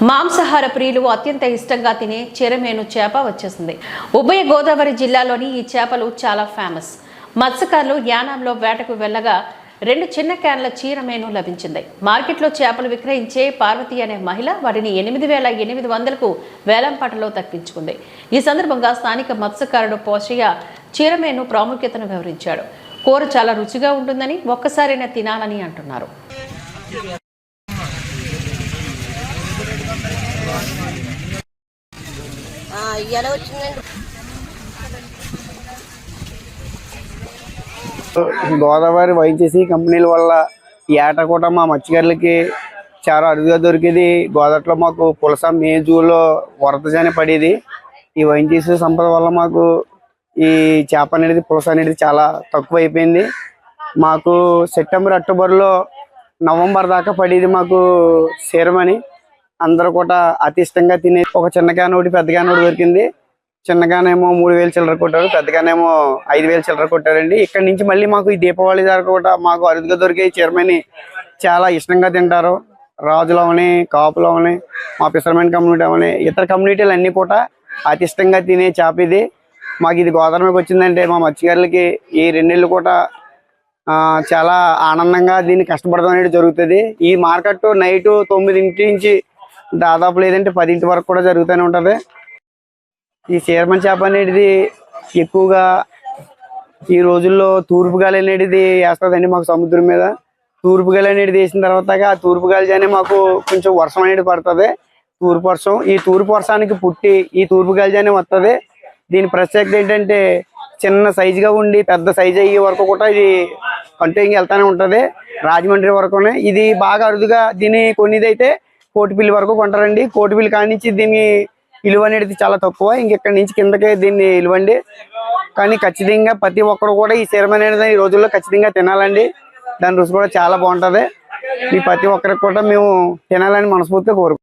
మాంసాహార ప్రియులు అత్యంత ఇష్టంగా తినే చెరమేను చేప వచ్చేసింది. ఉభయ గోదావరి జిల్లాలోని ఈ చేపలు చాలా ఫేమస్. మత్స్యకారులు యానాంలో వేటకు వెళ్లగా 2 చిన్న క్యాన్ల చీరమేను లభించింది. మార్కెట్లో చేపలు విక్రయించే పార్వతి అనే మహిళ వాటిని 8,800కు వేలంపాటలో దక్కించుకుంది. ఈ సందర్భంగా స్థానిక మత్స్యకారుడు పోషయ్య చీరమేను ప్రాముఖ్యతను వివరించాడు. కూర చాలా రుచిగా ఉంటుందని, ఒక్కసారైనా తినాలని అంటున్నారు. గోదావరి వైన్సీ కంపెనీల వల్ల ఈ ఏట కూడా మా మత్స్యకారులకి చాలా అరుదుగా దొరికేది. గోదావరిలో మాకు పులస మేజూలో వరదజానే పడేది. ఈ వైన్సీ సంపద వల్ల మాకు ఈ చేప అనేది, పులస అనేది చాలా తక్కువ అయిపోయింది. మాకు సెప్టెంబర్ అక్టోబర్లో నవంబర్ దాకా పడేది మాకు సీరమని. అందరూ కూడా అతి ఇష్టంగా తినే ఒక చిన్న క్యాన్ ఒకటి, పెద్ద క్యాన్ ఒకటి దొరికింది. చిన్నగానేమో 3,000 చిల్లర కొట్టారు, పెద్దగానేమో 5,000 చిల్లర కొట్టారండి. ఇక్కడ నుంచి మళ్ళీ మాకు ఈ దీపావళి దాకా కూడా మాకు అరుదుగా దొరికే చీరమని చాలా ఇష్టంగా తింటారు. రాజులు అవని, కాపులు అవని, మా ఫిషర్మెన్ కమ్యూనిటీ అవని, ఇతర కమ్యూనిటీలు అన్నీ కూడా అతి ఇష్టంగా తినే చేప ఇది. మాకు ఇది గోదావరికి వచ్చిందంటే మా మత్స్యకారులకి ఈ 2 నెలలు కూడా చాలా ఆనందంగా దీన్ని కష్టపడడం అనేది జరుగుతుంది. ఈ మార్కెట్ నైట్ 9 నుంచి దాదాపు లేదంటే 10 వరకు కూడా జరుగుతూనే ఉంటుంది. ఈ చీరమని చేప అనేది ఎక్కువగా ఈ రోజుల్లో తూర్పు గాలి అనేది వేస్తుందండి మాకు సముద్రం మీద. తూర్పు గాలి అనేది వేసిన తర్వాత ఆ తూర్పు గాలిజానే మాకు కొంచెం వర్షం అనేది పడుతుంది. తూర్పు వర్షం, ఈ తూర్పు వర్షానికి పుట్టి ఈ తూర్పు గాలిజానే వస్తుంది. దీని ప్రత్యేకత ఏంటంటే చిన్న సైజుగా ఉండి పెద్ద సైజు అయ్యే వరకు కూడా ఇది కంటిన్యూ వెళ్తానే ఉంటుంది. రాజమండ్రి వరకునే ఇది బాగా అరుదుగా దీన్ని కొన్నిదైతే కోటిపల్లి వరకు కొంటారండి. కోటిపల్లి కానించి దీన్ని విలువ అనేది చాలా తక్కువ. ఇంకెక్కడి నుంచి కిందకే దీన్ని విలువండి. కానీ ఖచ్చితంగా ప్రతి ఒక్కరు కూడా ఈ చీరమని అనేది ఈ రోజుల్లో ఖచ్చితంగా తినాలండి. దాని రుచి కూడా చాలా బాగుంటుంది. ఈ ప్రతి ఒక్కరికి కూడా మేము తినాలని మనస్ఫూర్తిగా కోరుకుంటున్నాం.